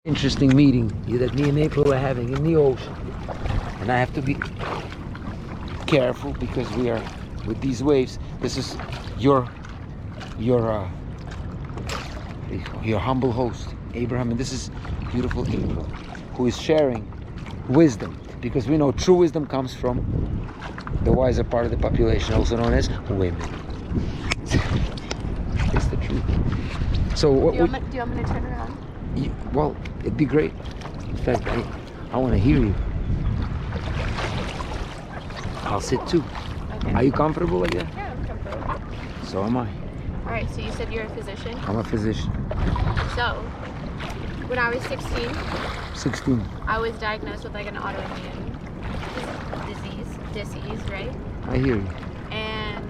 Interesting meeting that me and April were having in the ocean, and I have to be careful because we are with these waves. This is your humble host Abraham, and this is beautiful April, who is sharing wisdom, because we know true wisdom comes from the wiser part of the population, also known as women. It's the truth. So what, do you want me to turn around? Well, it'd be great. In fact, I want to hear you. I'll sit too. Okay. Are you comfortable like that? Yeah, I'm comfortable. So am I. All right, so you said you're a physician? I'm a physician. So, when I was 16, 16. I was diagnosed with like an autoimmune disease, right? I hear you. And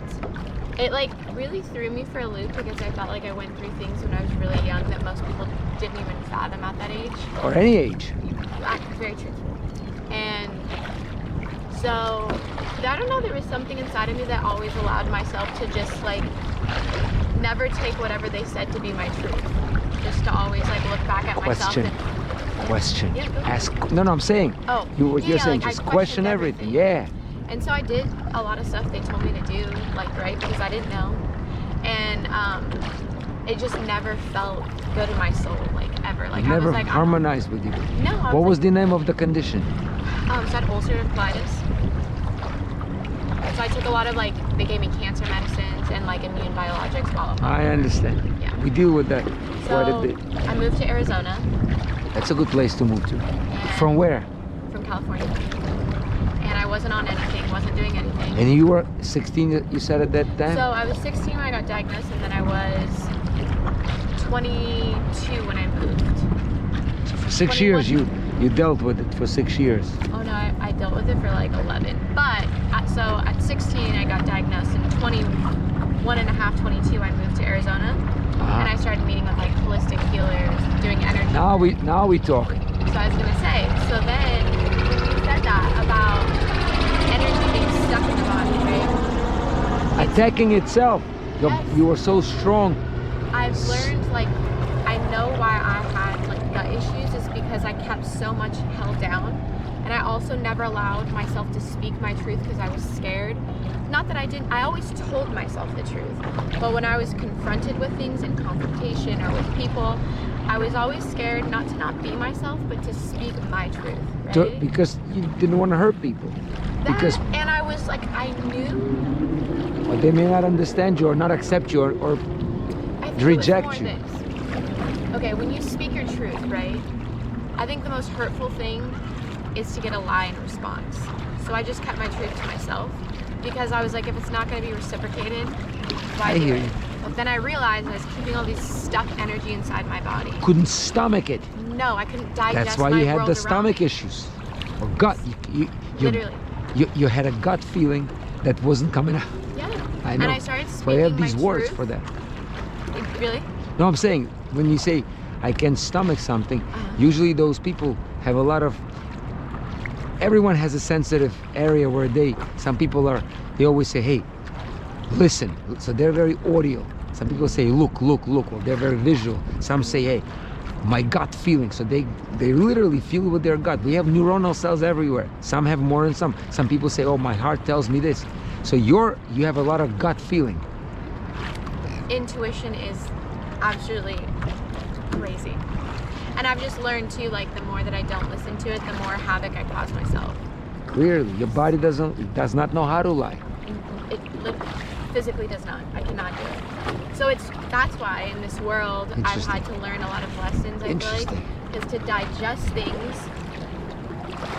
it like really threw me for a loop because I felt like I went through things when I was really young that most people didn't even fathom at that age. Or any age. Very truthful. And so, I don't know, there was something inside of me that always allowed myself to just like never take whatever they said to be my truth. Just to always like look back at myself. Question. Yeah, Ask. No, I'm saying. Oh. You're saying like, just question everything. Yeah. And so I did a lot of stuff they told me to do, like, right, because I didn't know. And it just never felt good in my soul, like, ever. Like, never I was like, harmonized with you. No. What was the name of the condition? So I had ulcerative colitis. So I took a lot of, like, they gave me cancer medicines and, like, immune biologics while I understand. Yeah. We deal with that quite a bit. I moved to Arizona. That's a good place to move to. From where? From California. And I wasn't on anything, wasn't doing anything. And you were 16, you said at that time? So I was 16 when I got diagnosed, and then I was 22 when I moved. So for 6 years, you dealt with it for 6 years. Oh no, I dealt with it for like 11. But, so at 16 I got diagnosed, and 21 and a half, 22 I moved to Arizona. And I started meeting with like holistic healers, doing energy. Now we talk. So I was gonna say, so then when you said that about energy being stuck in the body, right? Attacking itself. Yes. You were so strong. I've learned, like, I know why I had like gut issues is because I kept so much held down, and I also never allowed myself to speak my truth because I was scared. Not that I didn't, I always told myself the truth, but when I was confronted with things in confrontation or with people, I was always scared not be myself, but to speak my truth, right? Because you didn't want to hurt people. And I was like, I knew. But they may not understand you or not accept you or reject you. Okay, when you speak your truth, right? I think the most hurtful thing is to get a lie in response. So I just kept my truth to myself. Because I was like, if it's not going to be reciprocated, why do it? But then I realized I was keeping all this stuck energy inside my body. Couldn't stomach it. No, I couldn't digest. That's why you had the stomach issues. Or gut. Literally. You had a gut feeling that wasn't coming out. Yeah. I know. And I started speaking so I have these my words truth. for that. Really? No, I'm saying, when you say, I can stomach something, usually those people have a lot of, everyone has a sensitive area where some people they always say, hey, listen. So they're very audio. Some people say, look. Well, they're very visual. Some say, hey, my gut feeling. So they literally feel with their gut. We have neuronal cells everywhere. Some have more than some. Some people say, oh, my heart tells me this. So you have a lot of gut feeling. Intuition is absolutely crazy. And I've just learned too, like, the more that I don't listen to it, the more havoc I cause myself. Clearly, your body does not know how to lie. It physically does not. I cannot do it. So that's why in this world I've had to learn a lot of lessons, I feel like, is to digest things.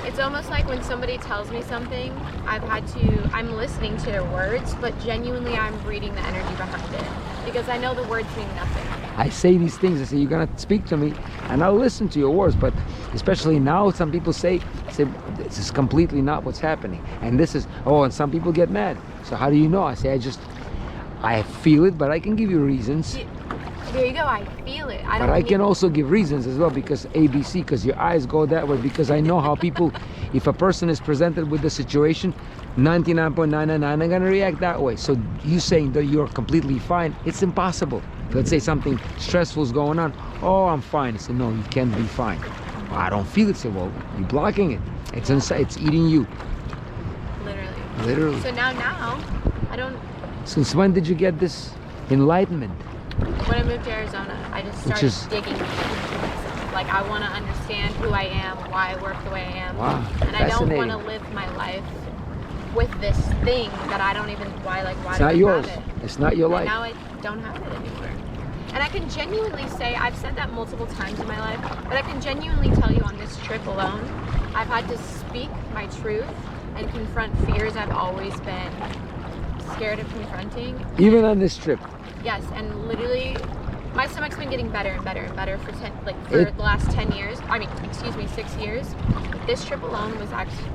It's almost like when somebody tells me something, I'm listening to their words, but genuinely I'm reading the energy behind it. Because I know the words mean nothing. I say these things, I say, you're gonna speak to me, and I'll listen to your words, but especially now, some people say, this is completely not what's happening. And this is, and some people get mad. So how do you know? I say, I feel it, but I can give you reasons. There you go. I feel it. But I can also give reasons as well, because ABC, because your eyes go that way, because I know how people, if a person is presented with the situation, 99.999 are going to react that way. So you saying that you're completely fine, it's impossible. Let's say something stressful is going on. Oh, I'm fine. I said, no, you can't be fine. Well, I don't feel it. So, well, you're blocking it. It's inside. It's eating you. Literally. So now I don't. Since when did you get this enlightenment? When I moved to Arizona, I just started digging into myself. Like, I want to understand who I am, why I work the way I am. Wow, and I don't want to live my life with this thing that I don't even, why it's not yours. It's not your life. And now I don't have it anymore. And I can genuinely say, I've said that multiple times in my life, but I can genuinely tell you on this trip alone, I've had to speak my truth and confront fears I've always been scared of confronting. Even on this trip? Yes, and literally, my stomach's been getting better and better and better for the last 10 years. I mean, excuse me, 6 years. This trip alone was actually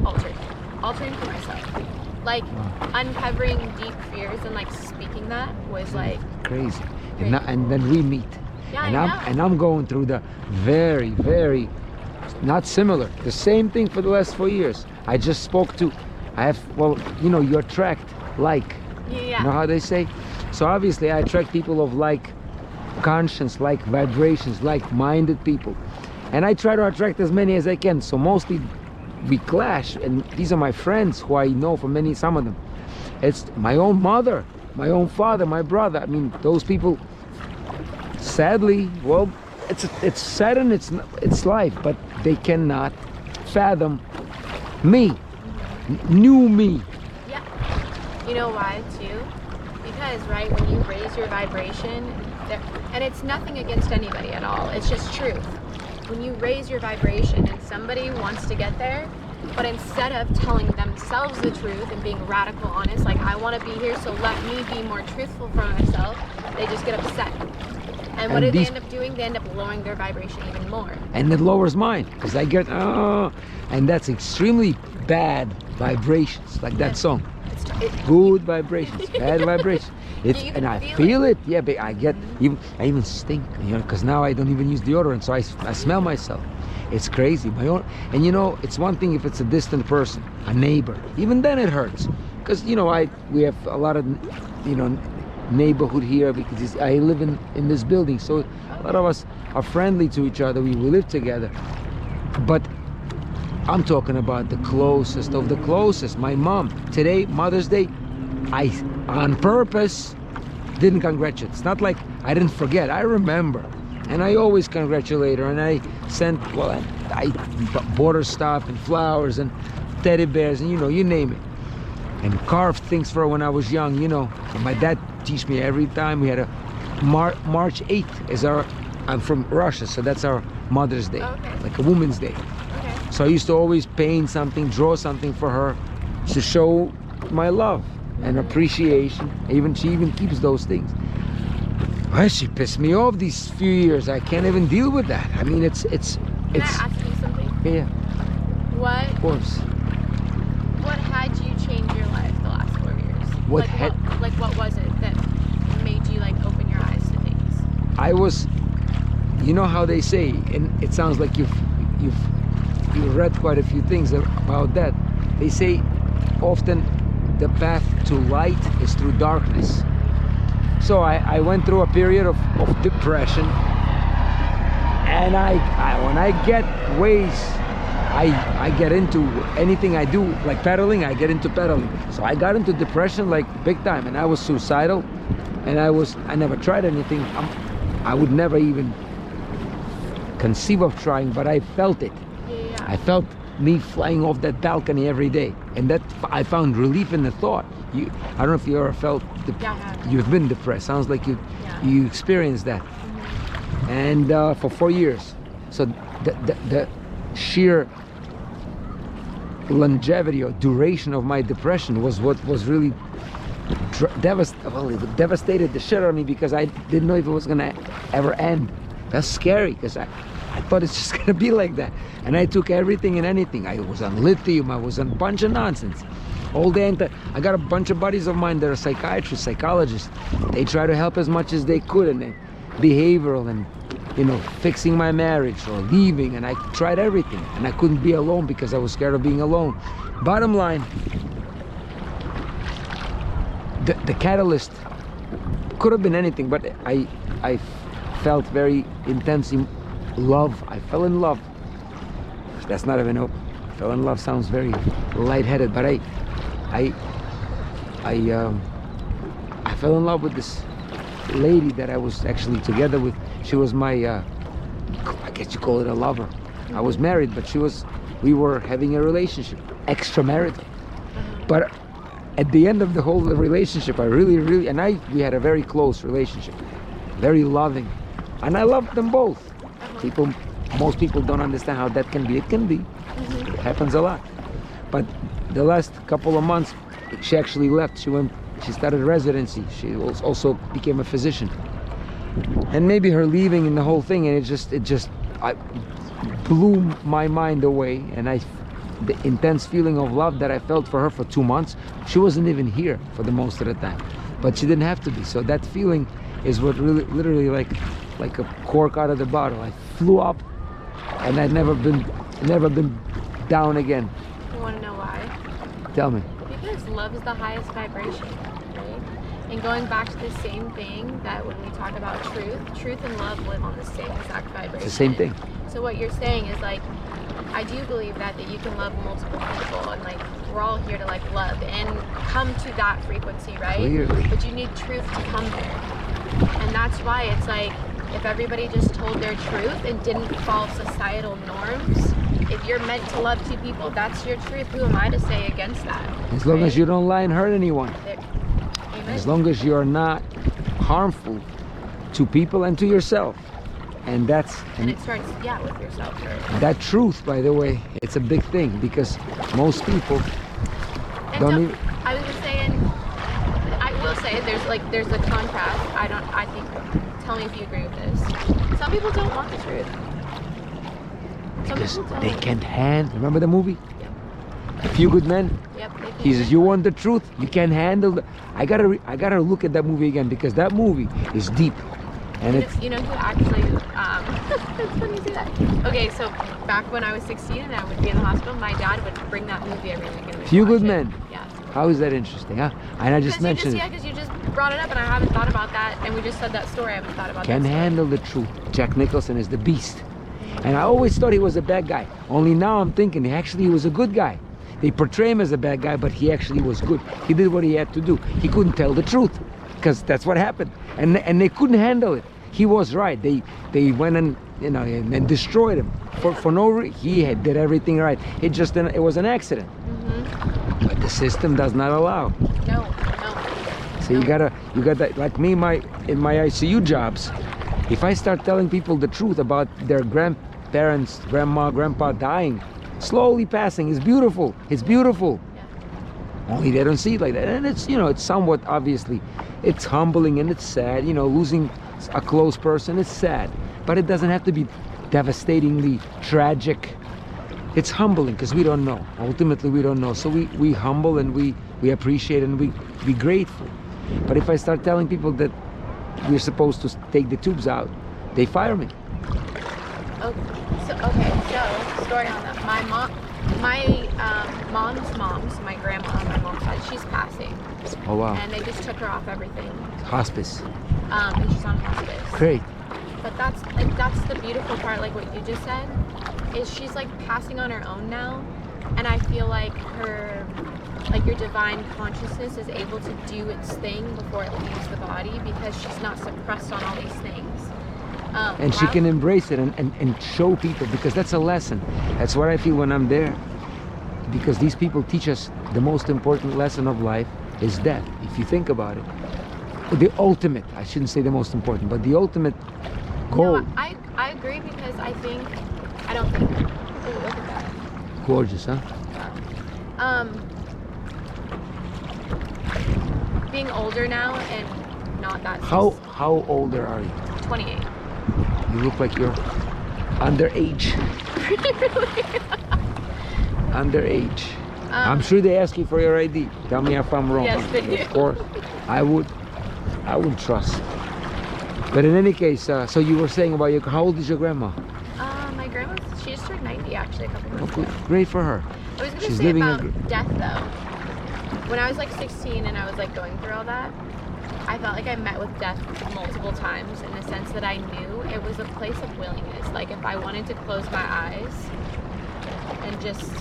altering for myself. Like, uncovering deep fears and like speaking that was like crazy. And then we meet. Yeah, and I'm going through the very, very not similar, the same thing for the last 4 years. I just spoke to, well, you know, you attract like. Yeah. You know how they say? So obviously I attract people of like conscience, like vibrations, like-minded people. And I try to attract as many as I can. So mostly we clash, and these are my friends who I know for some of them. It's my own mother, my own father, my brother. I mean, those people, sadly, well, it's sad and it's life, but they cannot fathom me, new me. Yeah. You know why too? Because, right, when you raise your vibration, and it's nothing against anybody at all, it's just truth. When you raise your vibration and somebody wants to get there, but instead of telling themselves the truth and being radical honest, like, I want to be here, so let me be more truthful for myself, they just get upset. And what do they end up doing? They end up lowering their vibration even more. And it lowers mine, because I get, and that's extremely bad vibrations, like that song. Good vibrations, bad vibrations. And I feel it. Yeah, but I even stink, you know, because now I don't even use deodorant, so I smell myself. It's crazy. And you know, it's one thing if it's a distant person, a neighbor. Even then it hurts, because you know we have a lot of, you know, neighborhood here, because I live in this building, so a lot of us are friendly to each other. We live together, but I'm talking about the closest of the closest. My mom, today, Mother's Day, I, on purpose, didn't congratulate. It's not like I didn't forget. I remember. And I always congratulate her. And I sent, well, I bought her stuff and flowers and teddy bears and, you know, you name it. And carved things for her when I was young, you know. And my dad teach me every time. We had a March 8th is our, I'm from Russia, so that's our Mother's Day, like a Woman's Day. So I used to always paint something, draw something for her to show my love and appreciation. She even keeps those things. Well, she pissed me off these few years. I can't even deal with that. I mean, it's. Can I ask you something? Yeah. What? Of course. What had you change your life the last 4 years? What was it that made you like open your eyes to things? I was, you know how they say, and it sounds like you've read quite a few things about that. They say often the path to light is through darkness. So I went through a period of depression, and when I get ways, I get into anything I do, like pedaling, I get into pedaling. So I got into depression like big time, and I was suicidal, and I never tried anything. I would never even conceive of trying, but I felt it. I felt me flying off that balcony every day, and that I found relief in the thought. I don't know if you ever felt you've been depressed. Sounds like you experienced that. And for 4 years. So the sheer longevity or duration of my depression was what was really it devastated the shit out of me, because I didn't know if it was gonna ever end. That's scary, because I thought it's just gonna be like that. And I took everything and anything. I was on lithium, I was on a bunch of nonsense. All day. I got a bunch of buddies of mine that are psychiatrists, psychologists. They try to help as much as they could, and then behavioral and, you know, fixing my marriage or leaving, and I tried everything, and I couldn't be alone because I was scared of being alone. Bottom line, the catalyst could have been anything, but I felt very intense love. I fell in love. That's not even fell in love sounds very lightheaded, but I fell in love with this lady that I was actually together with. She was my I guess you call it a lover. I was married, but we were having a relationship, extramarital. But at the end of the whole relationship, I really we had a very close relationship, very loving, and I loved them both. Most people don't understand how that can be. It can be. It happens a lot. But the last couple of months, she actually left. She started residency. She also became a physician. And maybe her leaving and the whole thing, and it just blew my mind away. And the intense feeling of love that I felt for her for 2 months, she wasn't even here for the most of the time. But she didn't have to be. So that feeling is what really, literally like a cork out of the bottle. I flew up, and I'd never been down again. You want to know why? Tell me. Because love is the highest vibration, right? And going back to the same thing, that when we talk about truth and love live on the same exact vibration. It's the same thing. So what you're saying is like, I do believe that you can love multiple people, and like we're all here to like love and come to that frequency, right? Clearly. But you need truth to come there. And that's why it's like, if everybody just told their truth and didn't follow societal norms, if you're meant to love two people, that's your truth. Who am I to say against that? As long as you don't lie and hurt anyone. Amen. As long as you're not harmful to people and to yourself. And it starts, with yourself. Right? That truth, by the way, it's a big thing, because most people don't even... I was just saying, I will say there's a contrast. I think, tell me if you agree with this. Some people don't want the truth. Because they can't handle. Remember the movie? Yep. A Few Good Men? Yep. He says, you want the truth? You can't handle I gotta look at that movie again, because that movie is deep. And you know who actually, it's funny you say that. Okay, so back when I was 16 and I would be in the hospital, my dad would bring that movie every weekend. Few Good Men? Yeah. How is that interesting, huh? And I just mentioned it. Yeah, because you just brought it up and I haven't thought about that, and we just said that story, I haven't thought about that. Can't handle the truth. Jack Nicholson is the beast. And I always thought he was a bad guy. Only now I'm thinking he was a good guy. They portray him as a bad guy, but he actually was good. He did what he had to do. He couldn't tell the truth, because that's what happened. And they couldn't handle it. He was right. They went and destroyed him for no reason. He did everything right. It was an accident. Mm-hmm. But the system does not allow. No. So you got that, like me in my ICU jobs. If I start telling people the truth about their grandparents, grandma, grandpa dying, slowly passing, it's beautiful. It's beautiful. Yeah. Only they don't see it like that. And it's somewhat, obviously, it's humbling and it's sad. Losing a close person is sad. But it doesn't have to be devastatingly tragic. It's humbling, because we don't know. Ultimately, we don't know. So we humble, and we appreciate, and we be grateful. But if I start telling people that we're supposed to take the tubes out, they fire me. So story on that. My mom's mom, so my grandma on my mom's side, she's passing. Oh wow. And they just took her off everything. Hospice. And she's on hospice. Great. But that's the beautiful part, like what you just said, is she's like passing on her own now, and I feel like your divine consciousness is able to do its thing before it leaves the body, because she's not suppressed on all these things. And she can embrace it and show people, because that's a lesson. That's what I feel when I'm there, because these people teach us the most important lesson of life is death, if you think about it. The ultimate, I shouldn't say the most important, but the ultimate goal. No, I agree, because I don't think, ooh, look at that. Gorgeous, huh? Being older now and not that. How older are you? 28. You look like you're underage. Really? Underage. I'm sure they ask you for your ID. Tell me if I'm wrong. Yes, they do. Of course, I would trust. But in any case, so you were saying about how old is your grandma? My grandma, she just turned 90 actually a couple months ago. Great for her. I was gonna She's say living a about death though. When I was like 16 and I was like going through all that, I felt like I met with death multiple times in the sense that I knew it was a place of willingness. Like if I wanted to close my eyes and just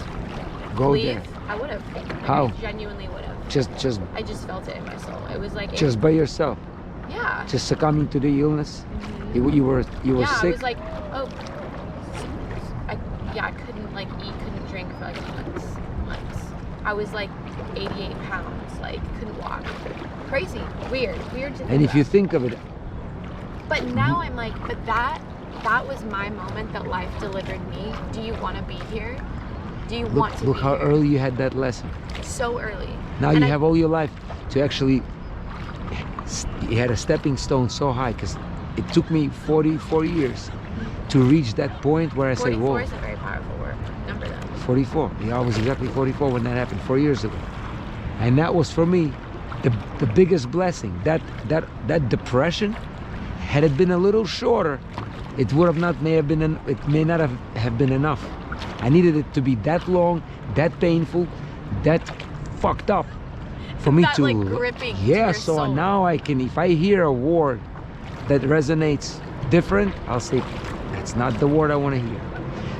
Go leave, there. I would have. Like, How? I genuinely would have. Just I just felt it in my soul. It was like just by yourself. yeah. Just succumbing to the illness. Mhm. You were Yeah, I sick. was like, oh, I couldn't like eat, couldn't drink for like months. I was like 88 pounds, like couldn't walk. Crazy, weird to think And if you about. think of it, But now I'm like, but that was my moment that life delivered me. Do you want to be here? Do you want to look be how here? early you had that lesson. So early. Now And you I- have all your life to actually, you had a stepping stone so high, because it took me 44 years to reach that point where I say, 44 whoa, is a very powerful number though. 44. Yeah, I was exactly 44 when that happened 4 years ago. And that was for me the biggest blessing. That depression, had it been a little shorter, it would have not, it may not have been enough. I needed it to be that long, that painful, that fucked up for me That, to, like, gripping to yeah, your so soul. now I can, if I hear a word that resonates different, I'll say, that's not the word I want to hear.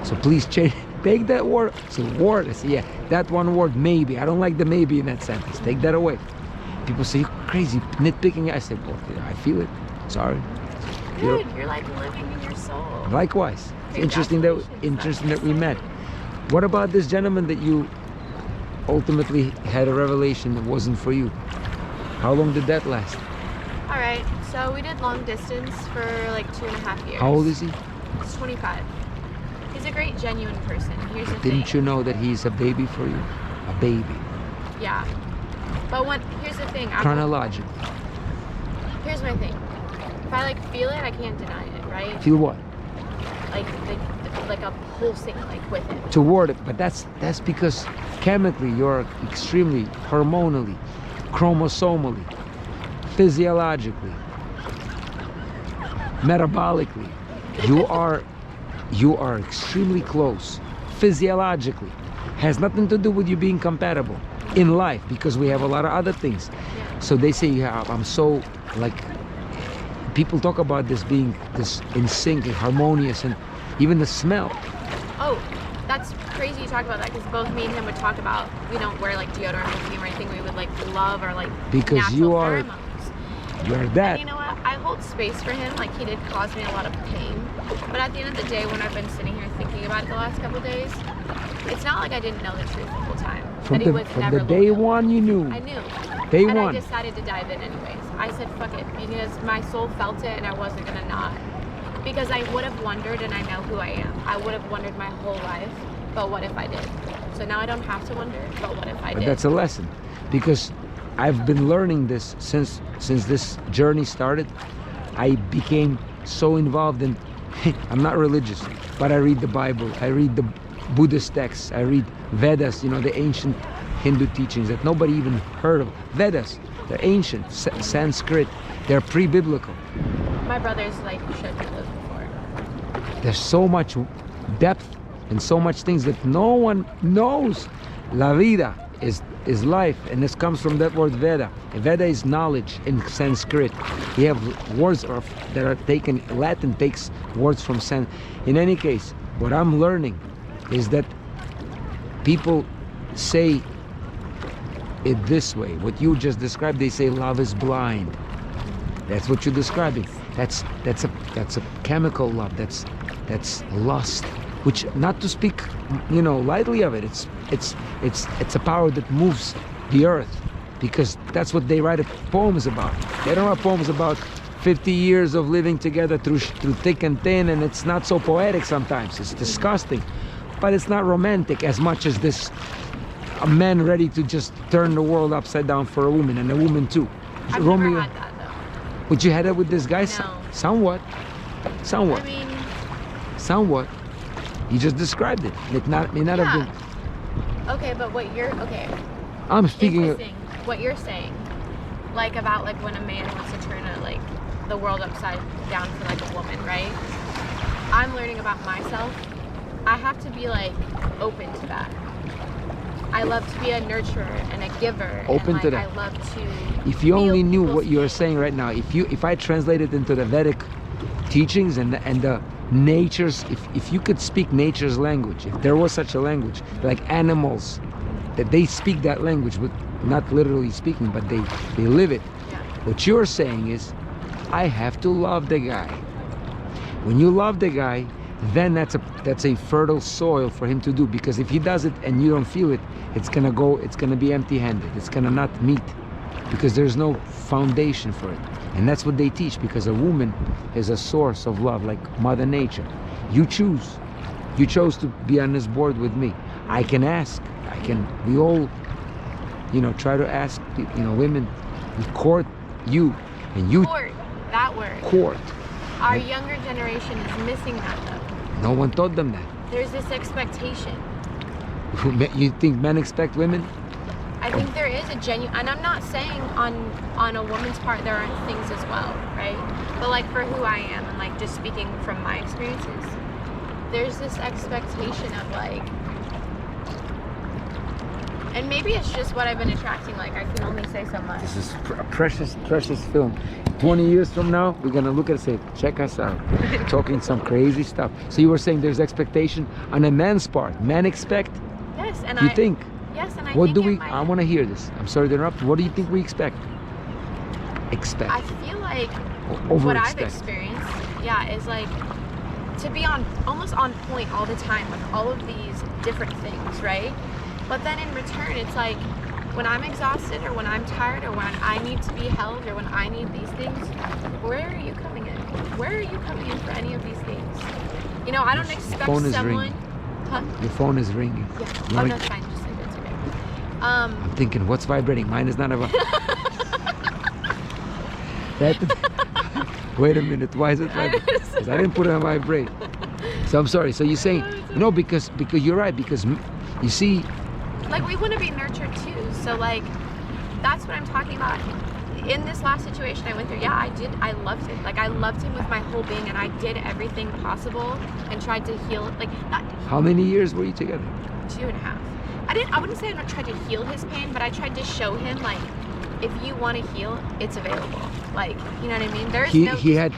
So please change, take that word. So word, I say, yeah, that one word, maybe. I don't like the maybe in that sentence. Take that away. People say, you're crazy, nitpicking. I say, well, I feel it. Sorry. Good, you're like living in your soul. Likewise. It's interesting that we met. What about this gentleman that you ultimately had a revelation that wasn't for you? How long did that last? All right, so we did long distance for like 2.5 years. How old is he? He's 25. He's a great, genuine person. Here's the thing. Didn't you know that he's a baby for you? A baby. Yeah. But here's the thing. Chronological. Here's my thing. If I like feel it, I can't deny it, right? Feel what? Like a pulsing like with it. Toward it, but that's because chemically you're extremely hormonally, chromosomally, physiologically, metabolically, you are extremely close. Physiologically, has nothing to do with you being compatible in life, because we have a lot of other things. Yeah. So they say, yeah, I'm so, like, people talk about this being this in sync and harmonious, and even the smell. Oh, that's crazy you talk about that, because both me and him would talk about, we don't wear like deodorant or perfume or anything. We would like love our like Because natural you are- pheromones. You're that. And you know what? I hold space for him. Like, he did cause me a lot of pain. But at the end of the day, when I've been sitting here thinking about it the last couple of days, it's not like I didn't know the truth the whole time. From that he the, was from never the day loyal. one you knew. I knew. Day and one. I decided to dive in anyways. I said, fuck it, because my soul felt it and I wasn't gonna not. Because I would have wondered, and I know who I am. I would have wondered my whole life, but what if I did? So now I don't have to wonder, but what if I But did? that's a lesson, because I've been learning this since this journey started. I became so involved in, I'm not religious, but I read the Bible, I read the Buddhist texts, I read Vedas, you know, the ancient Hindu teachings that nobody even heard of. Vedas, they're ancient, Sanskrit, they're pre-biblical. My brother's like, should be lived before. There's so much depth and so much things that no one knows. La vida is life, and this comes from that word Veda. Veda is knowledge in Sanskrit. We have words that are taken, Latin takes words from Sanskrit. In any case, what I'm learning is that people say it this way. What you just described, they say love is blind. That's what you're describing. That's a chemical love. That's lust. Which, not to speak, you know, lightly of it. It's a power that moves the earth, because that's what they write poems about. They don't write poems about 50 years of living together through thick and thin, and it's not so poetic sometimes. It's disgusting, but it's not romantic as much as this a man ready to just turn the world upside down for a woman, and a woman too. I've never had that though. Would you had that with this guy? No. Somewhat. I mean, Somewhat. You just described it. It may not have been. Okay, but what you're I'm speaking of, interesting. What you're saying, like about like when a man wants to turn like the world upside down for like a woman, right? I'm learning about myself. I have to be like open to that. I love to be a nurturer and a giver. Open and, to like, that. I love to. if you feel only knew people's what you're pain. saying right now, if I translate it into the Vedic teachings and the nature's, if you could speak nature's language, if there was such a language, like animals, that they speak that language, but not literally speaking, but they live it. Yeah. What you're saying is, I have to love the guy. When you love the guy, then that's a fertile soil for him to do, because if he does it and you don't feel it, it's gonna be empty-handed. It's gonna not meet, because there's no foundation for it. And that's what they teach, because a woman is a source of love, like Mother Nature. You chose to be on this board with me. I can ask, we all, try to ask, women, we court you, and you Court, that word. court. Our younger generation is missing that though. No one taught them that. There's this expectation. You think men expect women? I think there is a genuine, and I'm not saying on a woman's part there aren't things as well, right? But like for who I am and like just speaking from my experiences, there's this expectation of like, and maybe it's just what I've been attracting, like I can only say so much. This is a precious film. 20 years from now, we're gonna look at it and say, check us out. Talking some crazy stuff. So you were saying there's expectation on a man's part. Men expect? Yes, and You think? Yes, and I What think do it we, might- I want to hear this. I'm sorry to interrupt. What do you think we expect? Expect. I feel like Or what I've over-expect. experienced, is like to be almost on point all the time with all of these different things, right? But then in return, it's like when I'm exhausted or when I'm tired or when I need to be held or when I need these things, where are you coming in? Where are you coming in for any of these things? I don't expect phone is someone. ringing. Huh? Your phone is ringing. Yeah. You Oh wanna- no, it's fine. Just leave it. It's okay. I'm thinking, what's vibrating? Mine is not a. Wait a minute. Why is it vibrating? Because I didn't put it on vibrate. So I'm sorry. So you're saying no, because you're right. Because you see, Like we want to be nurtured too, so like that's what I'm talking about. In this last situation I went through, I loved it. Like I loved him with my whole being, and I did everything possible and tried to heal. Like not how many years were you together? 2.5. I wouldn't say I tried to heal his pain, but I tried to show him like if you want to heal, it's available. Like you know what I mean? There's He had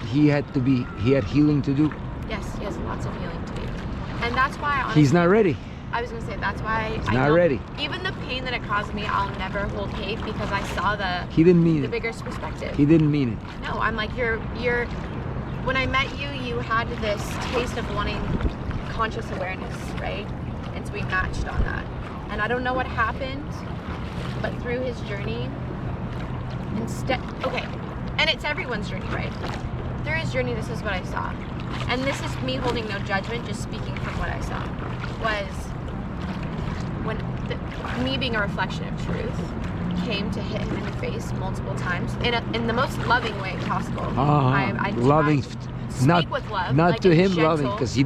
healing to do. Yes, he has lots of healing to do, and that's why honestly, He's not ready. I was gonna say that's why He's not ready. Even the pain that it caused me, I'll never hold hate because I saw He didn't mean the it. bigger perspective. He didn't mean it. No, I'm like you're. When I met you, you had this taste of wanting conscious awareness, right? And so we matched on that. And I don't know what happened, but through his journey, and it's everyone's journey, right? Through his journey, this is what I saw, and this is me holding no judgment, just speaking from what I saw, was when me being a reflection of truth came to hit him in the face multiple times in the most loving way possible. I Loving, speak not with love, not like to in him gentle- loving, because he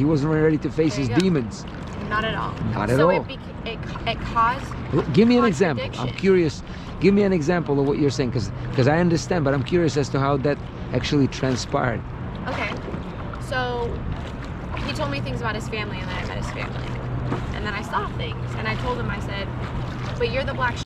wasn't ready to face There his you go. demons. Not at all. Not at so all. It caused. Give me an example. I'm contradiction. curious. Give me an example of what you're saying, because I understand, but I'm curious as to how that actually transpired. Okay. So he told me things about his family, and then I met his family, and then I saw things, and I told him, I said, "But you're the black